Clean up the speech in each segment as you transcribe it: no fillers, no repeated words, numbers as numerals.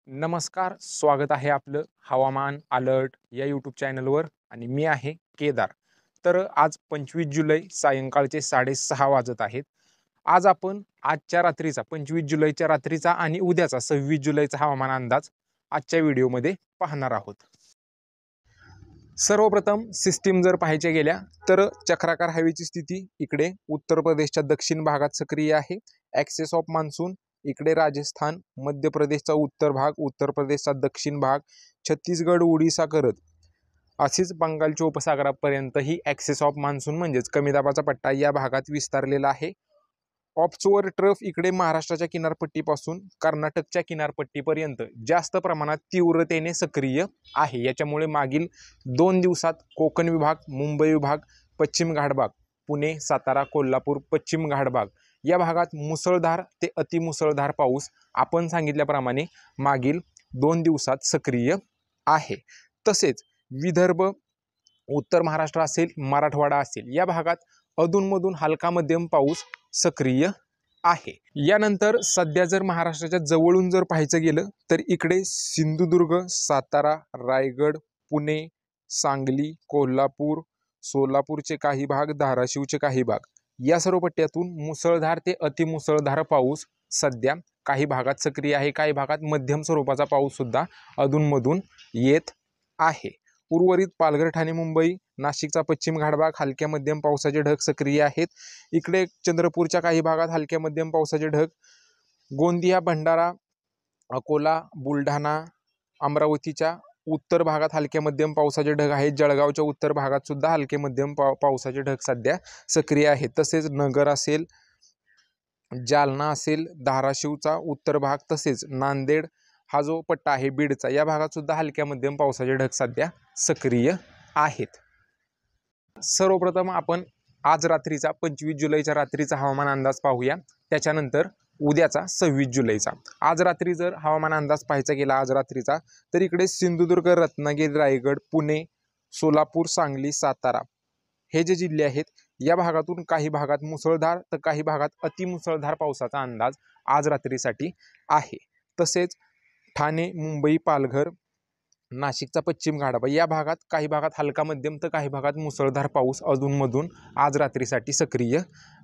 नमस्कार, स्वागत आहे आपलं हवामान अलर्ट या यूट्यूब चॅनलवर आणि मी आहे केदार। तर आज 25 जुलै सायंकाळचे 6:30 वाजत आहेत। आज आपण आजच्या रात्रीचा 25 जुलैच्या रात्रीचा आणि उद्याचा 26 जुलैचा हवामान अंदाज आजच्या व्हिडिओमध्ये पाहणार आहोत। सर्वप्रथम सिस्टीम जर पाहायच्या गेल्या तर चक्राकार हवेची स्थिती इकडे उत्तर प्रदेशच्या दक्षिण भागात सक्रिय आहे। ॲक्सेस ऑफ मान्सून इकडे राजस्थान, मध्य प्रदेशचा उत्तर भाग, उत्तर प्रदेशचा दक्षिण भाग, छत्तीसगड, ओडिसा करत असेच बंगालच्या उपसागरापर्यंत ही ॲक्सेस ऑफ मान्सून म्हणजेच कमी दाबाचा पट्टा या भागात विस्तारलेला आहे। ऑफशोअर ट्रफ इकडे महाराष्ट्राच्या किनारपट्टीपासून कर्नाटकच्या किनारपट्टीपर्यंत जास्त प्रमाणात तीव्रतेने सक्रिय आहे। याच्यामुळे मागील 2 दिवसात कोकण विभाग, मुंबई विभाग, पश्चिम घाट भाग, पुणे, सातारा, कोल्हापूर, पश्चिम घाट भाग या भागात मुसळधार ते अतिमुसळधार पाऊस आपण सांगितल्याप्रमाणे मागील 2 दिवसात सक्रिय आहे। तसेच विदर्भ, उत्तर महाराष्ट्र असेल, मराठवाडा असेल या भागात अधूनमधून हलका मध्यम पाऊस सक्रिय आहे। यानंतर सध्या जर महाराष्ट्राच्या जवळून जर पाहायचं गेलं तर इकडे सिंधुदुर्ग, सातारा, रायगड, पुणे, सांगली, कोल्हापूर, सोलापूरचे काही भाग, धाराशिवचे काही भाग या सर्व पट्ट्यातून मुसळधार ते अतिमुसळधार पाऊस सध्या काही भागात सक्रिय आहे। काही भागात मध्यम स्वरूपाचा पाऊस सुद्धा अधूनमधून येत आहे। उर्वरित पालघर, ठाणे, मुंबई, नाशिकचा पश्चिम घाट भाग हलक्या मध्यम पावसाचे ढग सक्रिय आहेत। इकडे चंद्रपूरच्या काही भागात हलक्या मध्यम पावसाचे ढग, गोंदिया, भंडारा, अकोला, बुलढाणा, अमरावतीच्या उत्तर भागात हलक्या मध्यम पावसाचे ढग आहेत। जळगावच्या उत्तर भागात सुद्धा हलके मध्यम पावसाचे ढग सध्या सक्रिय आहेत। तसेच नगर असेल, जालना असेल, धाराशिवचा उत्तर भाग, तसेच नांदेड हा जो पट्टा आहे बीडचा या भागात सुद्धा हलक्या मध्यम पावसाचे ढग सध्या सक्रिय आहेत। सर्वप्रथम आपण आज रात्रीचा 25 जुलैच्या रात्रीचा हवामान अंदाज पाहूया, त्याच्यानंतर उद्याचा 26 जुलैचा। आज रात्री जर हवामान अंदाज पाहायचा गेला आज रात्रीचा तर इकडे सिंधुदुर्ग, रत्नागिरी, रायगड, पुणे, सोलापूर, सांगली, सातारा हे जे जिल्हे आहेत या भागातून काही भागात मुसळधार तर काही भागात अतिमुसळधार पावसाचा अंदाज आज रात्रीसाठी आहे। तसेच ठाणे, मुंबई, पालघर, नाशिकचा पश्चिम घाट भाग या भागात काही भागात हलका मध्यम तर काही भागात मुसळधार पाऊस अधूनमधून आज रात्रीसाठी सक्रिय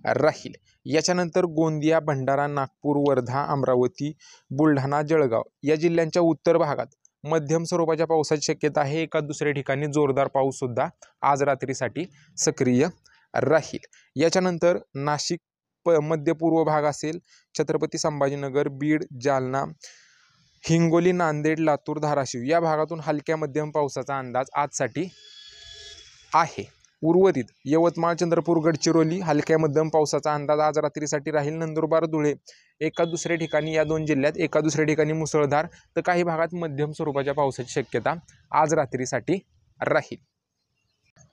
राहील। याच्यानंतर गोंदिया, भंडारा, नागपूर, वर्धा, अमरावती, बुलढाणा, जळगाव या जिल्ह्यांच्या उत्तर भागात मध्यम स्वरूपाच्या पावसाची शक्यता आहे। एका दुसऱ्या ठिकाणी जोरदार पाऊस सुद्धा आज रात्रीसाठी सक्रिय राहील। याच्यानंतर नाशिक मध्य पूर्व भाग असेल, छत्रपती संभाजीनगर, बीड, जालना, हिंगोली, नांदेड, लातूर, धाराशिव या भागातून हलक्या मध्यम पावसाचा अंदाज आजसाठी आहे। उर्वरित यवतमाळ, चंद्रपूर, गडचिरोली हलक्या मध्यम पावसाचा अंदाज आज रात्रीसाठी राहील। नंदुरबार, धुळे एका दुसऱ्या ठिकाणी या दोन जिल्ह्यात एका दुसऱ्या ठिकाणी मुसळधार तर काही भागात मध्यम स्वरूपाच्या पावसाची शक्यता आज रात्रीसाठी राहील।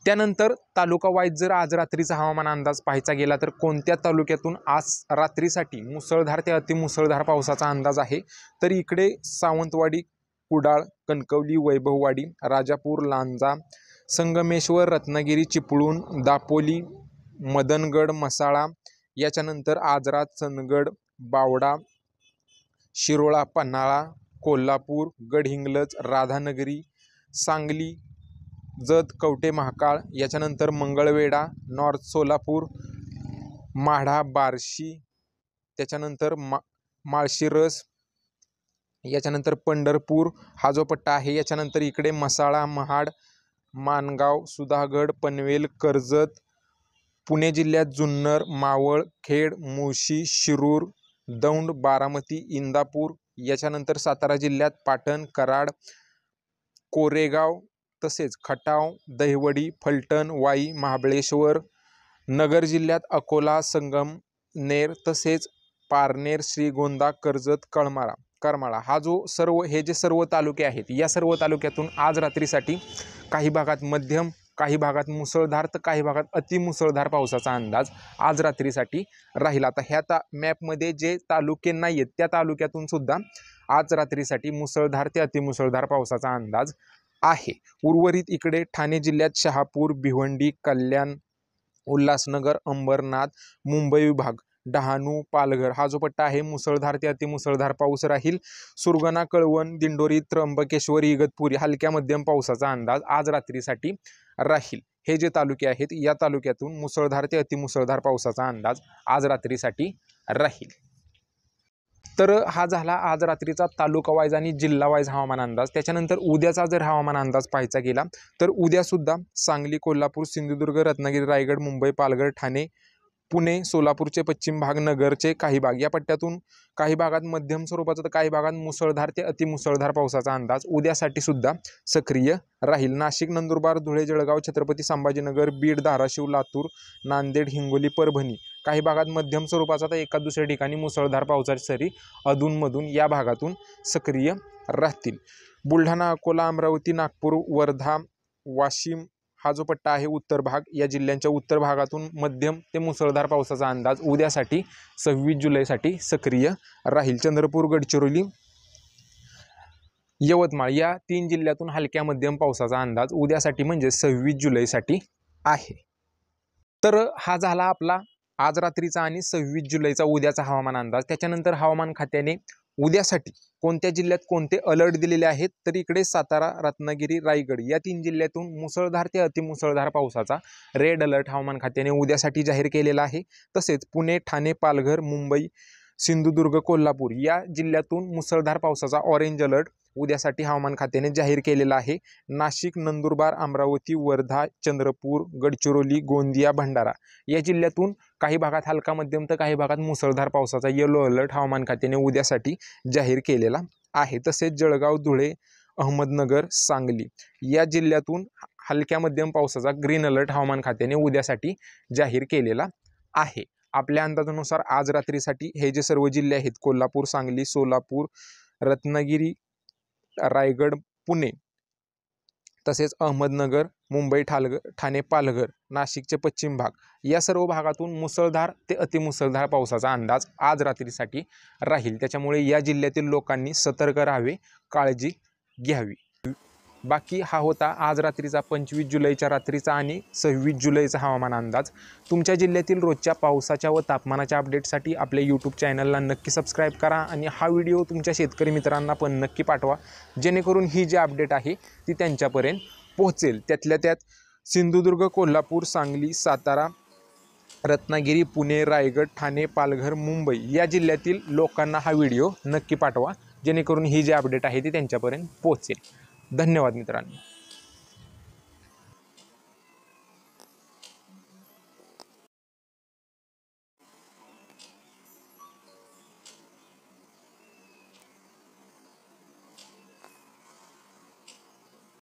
त्यानंतर तालुका वाईज जर आज रात्रीचा हवामान अंदाज पाहायचा गेला तर कोणत्या तालुक्यातून आज रात्रीसाठी मुसळधार ते अतिमुसळधार पावसाचा अंदाज आहे तर इकडे सावंतवाडी, कुडाळ, कणकवली, वैभववाडी, राजापूर, लांजा, संगमेश्वर, रत्नागिरी, चिपळूण, दापोली, मदनगड, मसाळा, याच्यानंतर आजरा, चंदगड, बावडा, शिरोळा, पन्हाळा, कोल्हापूर, गडहिंग्लज, राधानगरी, सांगली, जत, कवठे महाकाळ, याच्यानंतर मंगळवेढा, नॉर्थ सोलापूर, माढा, बार्शी, त्याच्यानंतर माळशिरस, याच्यानंतर पंढरपूर हा जो पट्टा आहे, याच्यानंतर इकडे मसाळा, महाड, माणगाव, सुधागड, पनवेल, कर्जत, पुणे जिल्ह्यात जुन्नर, मावळ, खेड, मुळशी, शिरूर, दौंड, बारामती, इंदापूर, याच्यानंतर सातारा जिल्ह्यात पाटण, कराड, कोरेगाव, तसेच खटाव, दहिवडी, फलटण, वाई, महाबळेश्वर, नगर जिल्ह्यात अकोला, संगमनेर, तसेच पारनेर, श्रीगोंदा, कर्जत, करमाळा हा जो हे जे सर्व तालुके आहेत या सर्व तालुक्यातून आज रात्रीसाठी काही भागात मध्यम, काही भागात मुसळधार तर काही भागात अतिमुसळधार पावसाचा अंदाज आज रात्रीसाठी राहील। आता ह्या मॅपमध्ये जे तालुके नाही आहेत त्या तालुक्यातून सुद्धा आज रात्रीसाठी मुसळधार ते अतिमुसळधार पावसाचा अंदाज आहे। उर्वरित इकडे ठाणे जिल्ह्यात शहापूर, भिवंडी, कल्याण, उल्हासनगर, अंबरनाथ, मुंबई विभाग, डहाणू, पालघर हा जो पट्टा आहे मुसळधार ते अतिमुसळधार पाऊस राहील. सुरगाणा, कळवण, दिंडोरी, त्र्यंबकेश्वर, इगतपुरी हलक्या मध्यम पावसाचा अंदाज आज रात्रीसाठी राहील. हे जे तालुके आहेत या तालुक्यातून मुसळधार ते अतिमुसळधार पावसाचा अंदाज आज रात्रीसाठी राहील. तर हा झाला आज रात्रीचा तालुका वाईज आणि जिल्हा वाईज हवामान अंदाज. त्याच्यानंतर उद्याचा जर हवामान अंदाज पाहायचा गेला तर उद्यासुद्धा सांगली, कोल्हापूर, सिंधुदुर्ग, रत्नागिरी, रायगड, मुंबई, पालघर, ठाणे, पुणे, सोलापूरचे पश्चिम भाग, नगरचे काही भाग या पट्ट्यातून काही भागात मध्यम स्वरूपाचा तर काही भागात मुसळधार ते अतिमुसळधार पावसाचा अंदाज उद्यासाठी सुद्धा सक्रिय राहील. नाशिक, नंदुरबार, धुळे, जळगाव, छत्रपती संभाजीनगर, बीड, धाराशिव, लातूर, नांदेड, हिंगोली, परभणी काही भागात मध्यम स्वरूपाचा तर एका दुसऱ्या ठिकाणी मुसळधार पावसाची सरी अधूनमधून या भागातून सक्रिय राहतील. बुलढाणा, अकोला, अमरावती, नागपूर, वर्धा, वाशिम हा जो पट्टा आहे उत्तर भाग या जिल्ह्यांच्या उत्तर भागातून मध्यम ते मुसळधार पावसाचा अंदाज उद्यासाठी 26 जुलैसाठी सक्रिय राहील. चंद्रपूर, गडचिरोली, यवतमाळ या 3 जिल्ह्यातून हलक्या मध्यम पावसाचा अंदाज उद्यासाठी म्हणजे 26 जुलैसाठी आहे. तर हा झाला आपला आज रात्रीचा आणि 26 जुलैचा उद्याचा हवामान अंदाज. त्याच्यानंतर हवामान खात्याने उद्यासाठी कोणत्या जिल्ह्यात कोणते अलर्ट दिलेले आहेत तर इकडे सातारा, रत्नागिरी, रायगड या 3 जिल्ह्यातून मुसळधार ते अतिमुसळधार पावसाचा रेड अलर्ट हवामान खात्याने उद्यासाठी जाहीर केलेला आहे. तसेच पुणे, ठाणे, पालघर, मुंबई, सिंधुदुर्ग, कोल्हापूर या जिल्ह्यातून मुसळधार पावसाचा ऑरेंज अलर्ट उद्यासाठी हवामान खात्याने जाहीर केलेला आहे. नाशिक, नंदुरबार, अमरावती, वर्धा, चंद्रपूर, गडचिरोली, गोंदिया, भंडारा या जिल्ह्यातून काही भागात हलका मध्यम तर काही भागात मुसळधार पावसाचा येलो अलर्ट हवामान खात्याने उद्यासाठी जाहीर केलेला आहे. तसेच जळगाव, धुळे, अहमदनगर, सांगली या जिल्ह्यातून हलक्या मध्यम पावसाचा ग्रीन अलर्ट हवामान खात्याने उद्यासाठी जाहीर केलेला आहे. आपल्या अंदाजानुसार आज रात्रीसाठी हे जे सर्व जिल्हे आहेत कोल्हापूर, सांगली, सोलापूर, रत्नागिरी, रायगड, पुणे तसेच अहमदनगर, मुंबई, ठाणे, पालघर, नाशिकचे पश्चिम भाग या सर्व भागातून मुसळधार ते अतिमुसळधार पावसाचा अंदाज आज रात्रीसाठी राहील. त्याच्यामुळे या जिल्ह्यातील लोकांनी सतर्क राहावे, काळजी घ्यावी. बाकी हा होता आज रात्रीचा 25 जुलैच्या रात्रीचा आणि 26 जुलैचा हवामान अंदाज. तुमच्या जिल्ह्यातील रोजच्या पावसाच्या व तापमानाच्या अपडेटसाठी आपल्या यूट्यूब चॅनलला नक्की सबस्क्राईब करा आणि हा व्हिडिओ तुमच्या शेतकरी मित्रांना पण नक्की पाठवा, जेणेकरून ही जी अपडेट आहे ती त्यांच्यापर्यंत पोहोचेल. त्यातल्या त्यात सिंधुदुर्ग, कोल्हापूर, सांगली, सातारा, रत्नागिरी, पुणे, रायगड, ठाणे, पालघर, मुंबई या जिल्ह्यातील लोकांना हा व्हिडिओ नक्की पाठवा, जेणेकरून ही जी अपडेट आहे ती त्यांच्यापर्यंत पोहोचेल. धन्यवाद मित्रांनो.